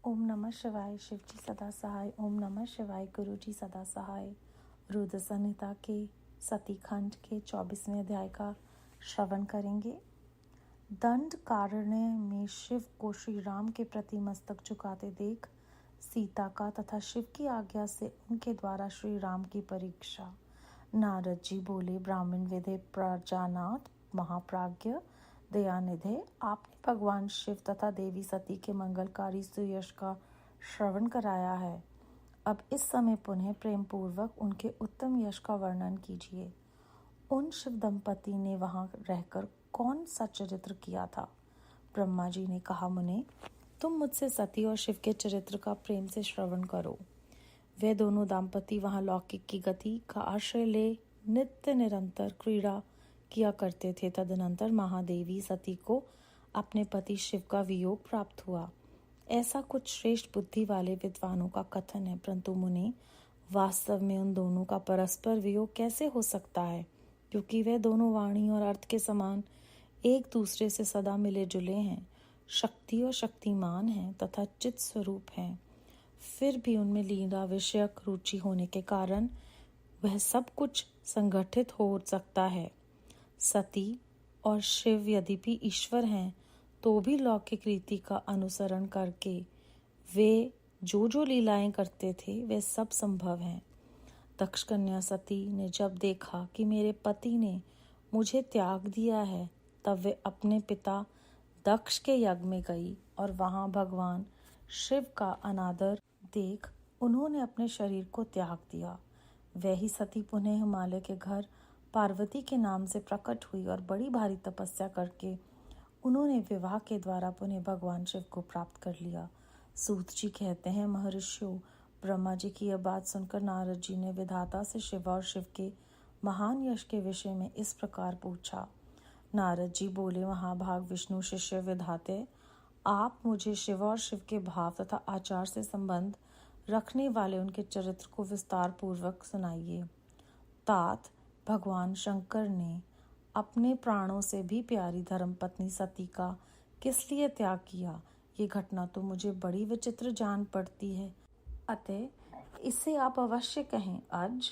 ओम नमः शिवाय। शिव जी सदा सहाय। ओम नमः शिवाय। गुरु जी सदा सहाय। रुद्र संहिता के सती खंड के 24वें अध्याय का श्रवण करेंगे। दंड कारण्य में शिव को श्री राम के प्रति मस्तक झुकाते देख सीता का तथा शिव की आज्ञा से उनके द्वारा श्री राम की परीक्षा। नारद जी बोले, ब्राह्मण विदे प्रजानात महाप्राज्ञ दयानिधे, आपने भगवान शिव तथा देवी सती के मंगलकारी सुयश का श्रवण कराया है। अब इस समय पुनः प्रेम पूर्वक उनके उत्तम यश का वर्णन कीजिए। उन शिव दंपति ने वहां रहकर कौन सा चरित्र किया था? ब्रह्मा जी ने कहा, मुने, तुम मुझसे सती और शिव के चरित्र का प्रेम से श्रवण करो। वे दोनों दाम्पति वहां लौकिक की गति का आश्रय ले नित्य निरंतर क्रीड़ा किया करते थे। तदनंतर महादेवी सती को अपने पति शिव का वियोग प्राप्त हुआ। ऐसा कुछ श्रेष्ठ बुद्धि वाले विद्वानों का कथन है, परंतु मुने, वास्तव में उन दोनों का परस्पर वियोग कैसे हो सकता है? क्योंकि वे दोनों वाणी और अर्थ के समान एक दूसरे से सदा मिले जुले हैं, शक्ति और शक्तिमान हैं तथा चित स्वरूप हैं। फिर भी उनमें लीला विषयक रुचि होने के कारण वह सब कुछ संगठित हो सकता है। सती और शिव यद्यपि ईश्वर हैं, तो भी लौकिक रीति का अनुसरण करके वे जो लीलाएं करते थे वे सब संभव हैं। दक्ष कन्या सती ने जब देखा कि मेरे पति ने मुझे त्याग दिया है, तब वे अपने पिता दक्ष के यज्ञ में गई और वहां भगवान शिव का अनादर देख उन्होंने अपने शरीर को त्याग दिया। वही सती पुनः हिमालय के घर पार्वती के नाम से प्रकट हुई और बड़ी भारी तपस्या करके उन्होंने विवाह के द्वारा पुनः भगवान शिव को प्राप्त कर लिया। सूत जी कहते हैं, महर्षियों, ब्रह्मा जी की यह बात सुनकर नारद जी ने विधाता से शिव और शिव के महान यश के विषय में इस प्रकार पूछा। नारद जी बोले, महाभाग विष्णु शिष्य विधाते, आप मुझे शिव और शिव के भाव तथा आचार से संबंध रखने वाले उनके चरित्र को विस्तार पूर्वक सुनाइए। तात भगवान शंकर ने अपने प्राणों से भी प्यारी धर्मपत्नी सती का किस लिए त्याग किया? ये घटना तो मुझे बड़ी विचित्र जान पड़ती है, अतः इसे आप अवश्य कहें। आज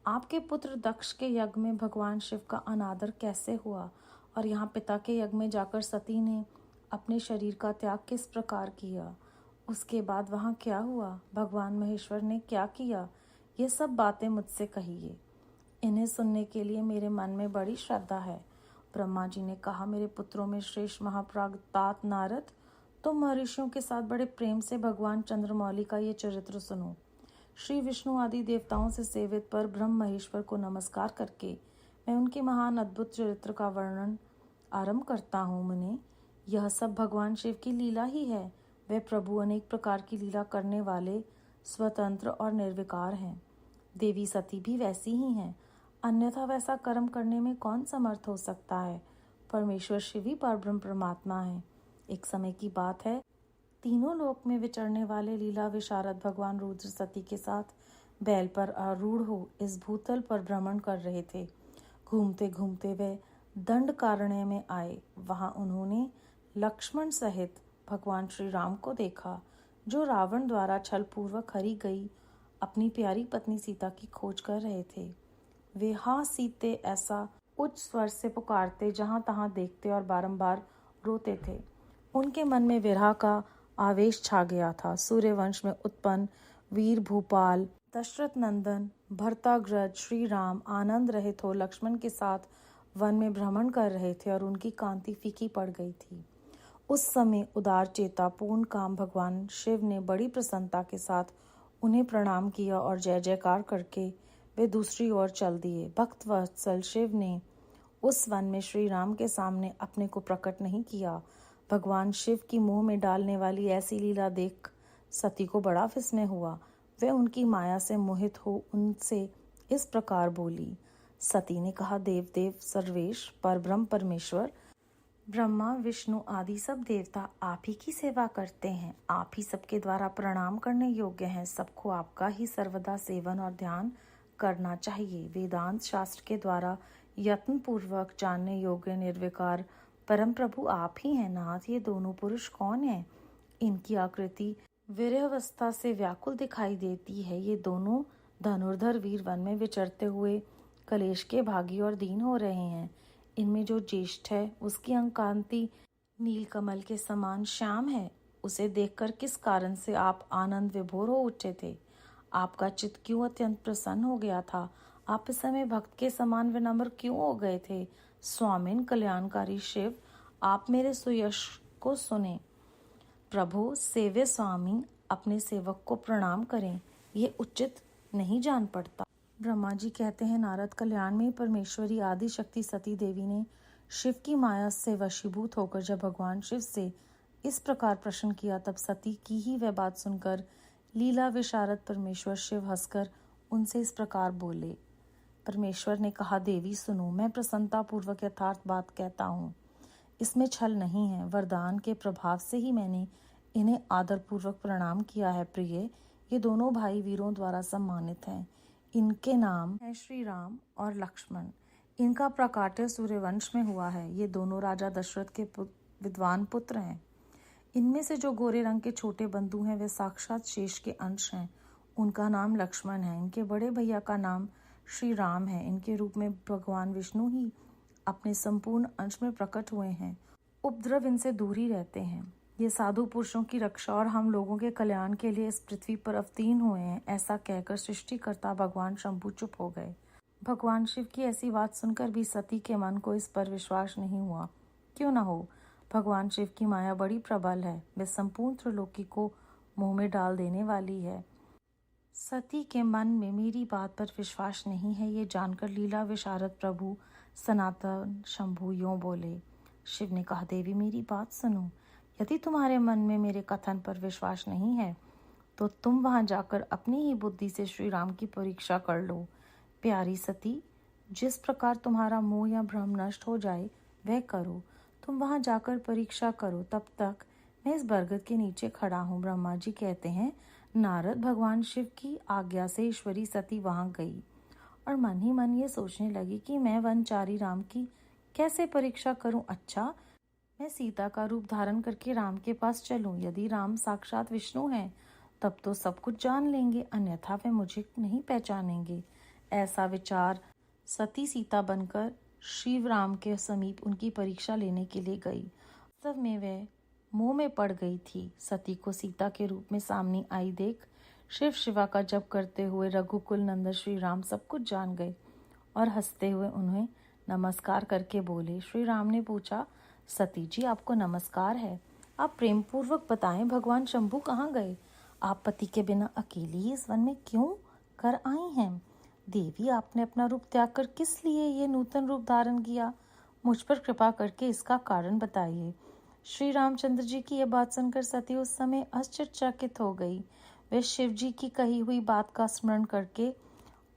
आपके पुत्र दक्ष के यज्ञ में भगवान शिव का अनादर कैसे हुआ, और यहाँ पिता के यज्ञ में जाकर सती ने अपने शरीर का त्याग किस प्रकार किया? उसके बाद वहाँ क्या हुआ? भगवान महेश्वर ने क्या किया? ये सब बातें मुझसे कहिए। इन्हें सुनने के लिए मेरे मन में बड़ी श्रद्धा है। ब्रह्मा जी ने कहा, मेरे पुत्रों में श्रेष्ठ महाप्राज्ञ तात नारद, तुम महर्षियों के साथ बड़े प्रेम से भगवान चंद्रमौली का ये चरित्र सुनो। श्री विष्णु आदि देवताओं से सेवित पर ब्रह्म महेश्वर को नमस्कार करके मैं उनके महान अद्भुत चरित्र का वर्णन आरंभ करता हूँ। मुने, यह सब भगवान शिव की लीला ही है। वे प्रभु अनेक प्रकार की लीला करने वाले, स्वतंत्र और निर्विकार हैं। देवी सती भी वैसी ही हैं, अन्यथा वैसा कर्म करने में कौन समर्थ हो सकता है? परमेश्वर शिव ही परब्रह्म परमात्मा है। एक समय की बात है, तीनों लोक में विचरने वाले लीला विशारद भगवान रुद्र सती के साथ बैल पर आरूढ़ हो इस भूतल पर भ्रमण कर रहे थे। घूमते घूमते वे दंड कारण्य में आए। वहां उन्होंने लक्ष्मण सहित भगवान श्री राम को देखा, जो रावण द्वारा छल पूर्वक हरी गई अपनी प्यारी पत्नी सीता की खोज कर रहे थे। वे हाँ सीते ऐसा उच्च स्वर से पुकारते जहां तहां देखते और बारंबार रोते थे। उनके मन में विरह का आवेश छा गया था। सूर्यवंश में उत्पन्न वीर भूपाल दशरथ नंदन भरताग्रज श्री राम आनंद रहित हो लक्ष्मण के साथ वन में भ्रमण कर रहे थे और उनकी कांति फीकी पड़ गई थी। उस समय उदार चेता पूर्ण काम भगवान शिव ने बड़ी प्रसन्नता के साथ उन्हें प्रणाम किया और जय जयकार करके वे दूसरी ओर चल दिए। भक्त वत्सल शिव ने उस वन में श्री राम के सामने अपने को प्रकट नहीं किया। भगवान शिव की मुंह में डालने वाली ऐसी लीला देख सती को बड़ा विस्मय हुआ। वे उनकी माया से मोहित हो उनसे इस प्रकार बोली। सती ने कहा, देव देव सर्वेश परब्रह्म परमेश्वर ब्रह्मा विष्णु आदि सब देवता आप ही की सेवा करते हैं। आप ही सबके द्वारा प्रणाम करने योग्य हैं। सबको आपका ही सर्वदा सेवन और ध्यान करना चाहिए। वेदांत शास्त्र के द्वारा यत्न पूर्वक जानने योग्य निर्विकार परम प्रभु आप ही हैं। नाथ, ये दोनों पुरुष कौन हैं? इनकी आकृति विरहावस्था से व्याकुल दिखाई देती है। ये दोनों धनुर्धर वीर वन में विचरते हुए कलेश के भागी और दीन हो रहे हैं। इनमें जो ज्येष्ठ है उसकी अंग कांति नीलकमल के समान श्याम है। उसे देखकर किस कारण से आप आनंद विभोर हो उठे थे? आपका चित्त क्यों अत्यंत प्रसन्न हो गया था? आप इस समय भक्त के समान विनम्र क्यों हो गए थे? स्वामिन कल्याणकारी शिव, आप मेरे सुयश को सुने। प्रभु सेवे स्वामी अपने सेवक को प्रणाम करें, ये उचित नहीं जान पड़ता। ब्रह्मा जी कहते हैं, नारद कल्याण में परमेश्वरी आदि शक्ति सती देवी ने शिव की माया से वशीभूत होकर जब भगवान शिव से इस प्रकार प्रश्न किया, तब सती की ही वह बात सुनकर लीला विशारद परमेश्वर शिव हंसकर उनसे इस प्रकार बोले। परमेश्वर ने कहा, देवी सुनो, मैं प्रसन्नता पूर्वक यथार्थ बात कहता हूँ, इसमें छल नहीं है। वरदान के प्रभाव से ही मैंने इन्हें आदरपूर्वक प्रणाम किया है। प्रिय, ये दोनों भाई वीरों द्वारा सम्मानित हैं। इनके नाम है श्री राम और लक्ष्मण। इनका प्राकट्य सूर्यवंश में हुआ है। ये दोनों राजा दशरथ के विद्वान पुत्र हैं। इनमें से जो गोरे रंग के छोटे बंधु हैं वे साक्षात शेष के अंश हैं। उनका नाम लक्ष्मण है। इनके बड़े भैया का नाम श्री राम है। इनके रूप में भगवान विष्णु ही अपने संपूर्ण अंश में प्रकट हुए हैं। उपद्रव इनसे दूर ही रहते हैं। ये साधु पुरुषों की रक्षा और हम लोगों के कल्याण के लिए इस पृथ्वी पर अवतीर्ण हुए हैं। ऐसा कहकर सृष्टिकर्ता भगवान शंभु चुप हो गए। भगवान शिव की ऐसी बात सुनकर भी सती के मन को इस पर विश्वास नहीं हुआ। क्यों न हो, भगवान शिव की माया बड़ी प्रबल है। वे संपूर्ण त्रिलोकी को मुंह में डाल देने वाली है। सती के मन में मेरी बात पर विश्वास नहीं है, ये जानकर लीला विशारद प्रभु सनातन शंभु यों बोले। शिव ने कहा, देवी मेरी बात सुनो। यदि तुम्हारे मन में मेरे कथन पर विश्वास नहीं है तो तुम वहां जाकर अपनी ही बुद्धि से श्री राम की परीक्षा कर लो। प्यारी सती, जिस प्रकार तुम्हारा मोह या भ्रम नष्ट हो जाए वह करो। तुम वहां जाकर परीक्षा करो। तब तक मैं इस बरगद के नीचे खड़ा हूँ। ब्रह्मा जी कहते हैं, नारद भगवान शिव की आज्ञा से ईश्वरी सती वहां गई और मन ही मन ये सोचने लगी कि मैं वनचारी राम की कैसे परीक्षा करूं। अच्छा, मैं सीता का रूप धारण करके राम के पास चलूं। यदि राम साक्षात विष्णु हैं तब तो सब कुछ जान लेंगे, अन्यथा वे मुझे नहीं पहचानेंगे। ऐसा विचार सती सीता बनकर शिव राम के समीप उनकी परीक्षा लेने के लिए गई। वास्तव में वह मोह में पड़ गई थी। सती को सीता के रूप में सामने आई देख शिव शिवा का जप करते हुए रघुकुल नंदन श्री राम सब कुछ जान गए और हंसते हुए उन्हें नमस्कार करके बोले। श्री राम ने पूछा, सती जी आपको नमस्कार है। आप प्रेम पूर्वक बताएं, भगवान शंभु कहाँ गए? आप पति के बिना अकेली ही इस वन में क्यों कर आई हैं? देवी, आपने अपना रूप त्याग कर किस लिए ये नूतन रूप धारण किया? मुझ पर कृपा करके इसका कारण बताइए। श्री रामचंद्र जी की यह बात सुनकर सती उस समय आश्चर्यचकित हो गई। वे शिव जी की कही हुई बात का स्मरण करके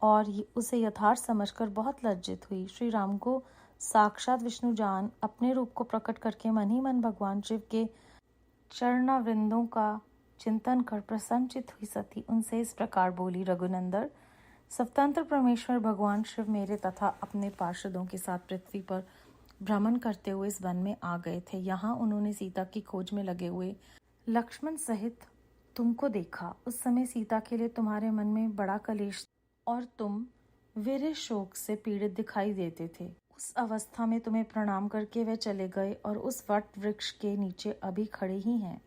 और उसे यथार्थ समझकर बहुत लज्जित हुई। श्री राम को साक्षात विष्णु जान अपने रूप को प्रकट करके मन ही मन भगवान शिव के चरणारविंदों का चिंतन कर प्रसन्नचित हुई सती उनसे इस प्रकार बोली। रघुनंदन, स्वतंत्र परमेश्वर भगवान शिव मेरे तथा अपने पार्षदों के साथ पृथ्वी पर भ्रमण करते हुए इस वन में आ गए थे। यहाँ उन्होंने सीता की खोज में लगे हुए लक्ष्मण सहित तुमको देखा। उस समय सीता के लिए तुम्हारे मन में बड़ा कलेश और तुम वीर शोक से पीड़ित दिखाई देते थे। उस अवस्था में तुम्हें प्रणाम करके वे चले गए और उस वट वृक्ष के नीचे अभी खड़े ही हैं।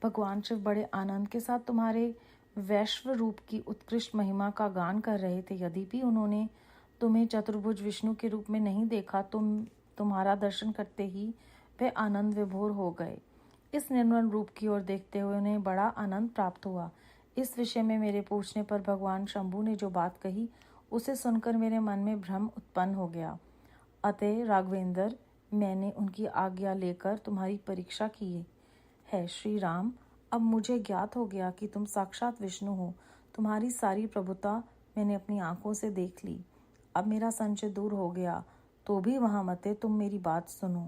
भगवान शिव बड़े आनंद के साथ तुम्हारे वैश्व रूप की उत्कृष्ट महिमा का गान कर रहे थे। यदि भी उन्होंने तुम्हें चतुर्भुज विष्णु के रूप में नहीं देखा, तुम्हारा दर्शन करते ही वे आनंद विभोर हो गए। इस निर्मल रूप की ओर देखते हुए उन्हें बड़ा आनंद प्राप्त हुआ। इस विषय में मेरे पूछने पर भगवान शंभु ने जो बात कही उसे सुनकर मेरे मन में भ्रम उत्पन्न हो गया। अतः राघवेंद्र, मैंने उनकी आज्ञा लेकर तुम्हारी परीक्षा की है। श्री राम, अब मुझे ज्ञात हो गया कि तुम साक्षात विष्णु हो। तुम्हारी सारी प्रभुता मैंने अपनी आंखों से देख ली। अब मेरा संशय दूर हो गया। तो भी वहां मते तुम मेरी बात सुनो।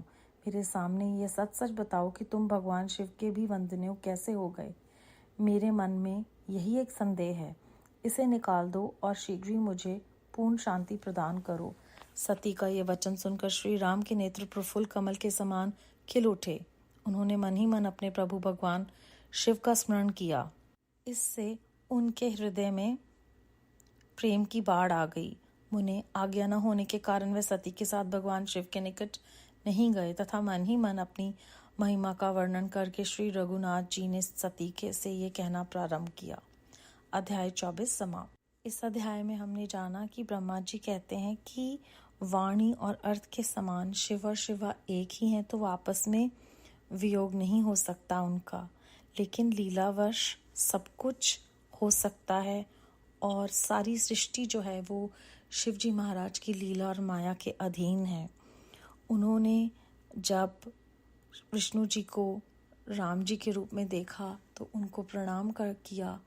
मेरे सामने ये सच सच बताओ कि तुम भगवान शिव के भी वंदनीय कैसे हो गए। मेरे मन में यही एक संदेह है, इसे निकाल दो और शीघ्र ही मुझे पूर्ण शांति प्रदान करो। सती का ये वचन सुनकर श्री राम के नेत्र प्रफुल्ल कमल के समान खिल उठे। उन्होंने मन ही मन अपने प्रभु भगवान शिव का स्मरण किया इससे उनके हृदय में प्रेम की बाढ़ आ गई। मुने आज्ञा न होने के कारण वे सती के साथ भगवान शिव के निकट नहीं गए तथा मन ही मन अपनी महिमा का वर्णन करके श्री रघुनाथ जी ने सती के से ये कहना प्रारंभ किया। अध्याय 24 समाप्त। इस अध्याय में हमने जाना कि ब्रह्मा जी कहते हैं कि वाणी और अर्थ के समान शिव और शिवा एक ही हैं, तो आपस में वियोग नहीं हो सकता उनका, लेकिन लीलावश सब कुछ हो सकता है और सारी सृष्टि जो है वो शिव जी महाराज की लीला और माया के अधीन है। उन्होंने जब विष्णु जी को राम जी के रूप में देखा तो उनको प्रणाम कर किया,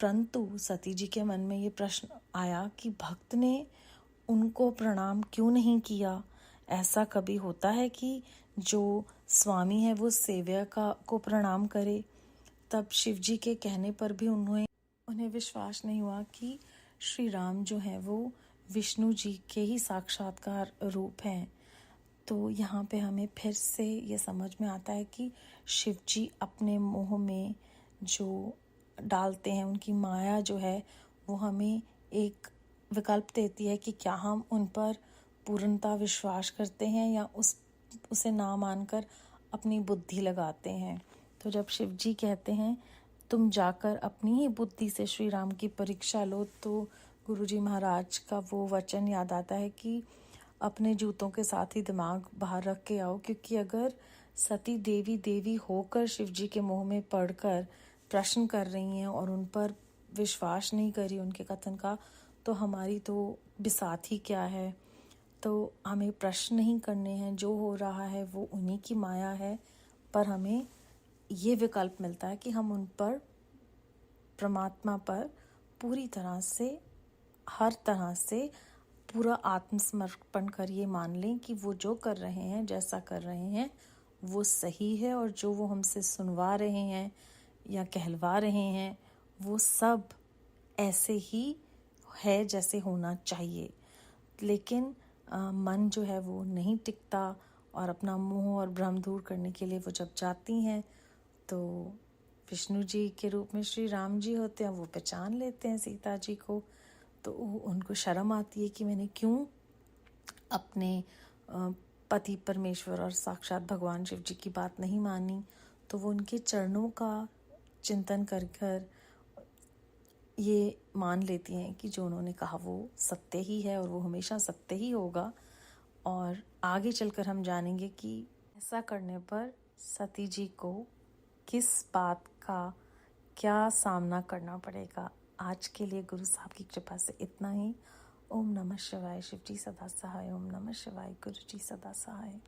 परंतु सती जी के मन में ये प्रश्न आया कि भक्त ने उनको प्रणाम क्यों नहीं किया। ऐसा कभी होता है कि जो स्वामी है वो सेवक को प्रणाम करे। तब शिव जी के कहने पर भी उन्हें विश्वास नहीं हुआ कि श्री राम जो है वो विष्णु जी के ही साक्षात्कार रूप हैं। तो यहाँ पे हमें फिर से ये समझ में आता है कि शिव जी अपने मोह में जो डालते हैं, उनकी माया जो है वो हमें एक विकल्प देती है कि क्या हम उन पर पूर्णतः विश्वास करते हैं या उसे ना मानकर अपनी बुद्धि लगाते हैं। तो जब शिव जी कहते हैं तुम जाकर अपनी ही बुद्धि से श्री राम की परीक्षा लो, तो गुरुजी महाराज का वो वचन याद आता है कि अपने जूतों के साथ ही दिमाग बाहर रख के आओ, क्योंकि अगर सती देवी देवी होकर शिव जी के मोह में पड़कर प्रश्न कर रही हैं और उन पर विश्वास नहीं करी उनके कथन का, तो हमारी तो बिसात ही क्या है। तो हमें प्रश्न नहीं करने हैं, जो हो रहा है वो उन्हीं की माया है, पर हमें ये विकल्प मिलता है कि हम उन पर, परमात्मा पर पूरी तरह से, हर तरह से पूरा आत्मसमर्पण कर ये मान लें कि वो जो कर रहे हैं, जैसा कर रहे हैं वो सही है, और जो वो हमसे सुनवा रहे हैं या कहलवा रहे हैं वो सब ऐसे ही है जैसे होना चाहिए। लेकिन मन जो है वो नहीं टिकता और अपना मोह और भ्रम दूर करने के लिए वो जब जाती हैं तो विष्णु जी के रूप में श्री राम जी होते हैं, वो पहचान लेते हैं सीता जी को। तो उनको शर्म आती है कि मैंने क्यों अपने पति परमेश्वर और साक्षात भगवान शिव जी की बात नहीं मानी। तो वो उनके चरणों का चिंतन कर कर ये मान लेती हैं कि जो उन्होंने कहा वो सत्य ही है और वो हमेशा सत्य ही होगा। और आगे चलकर हम जानेंगे कि ऐसा करने पर सती जी को किस बात का क्या सामना करना पड़ेगा। आज के लिए गुरु साहब की कृपा से इतना ही। ओम नमः शिवाय। शिव जी सदा सहाय। ओम नमः शिवाय। गुरु जी सदा सहाय।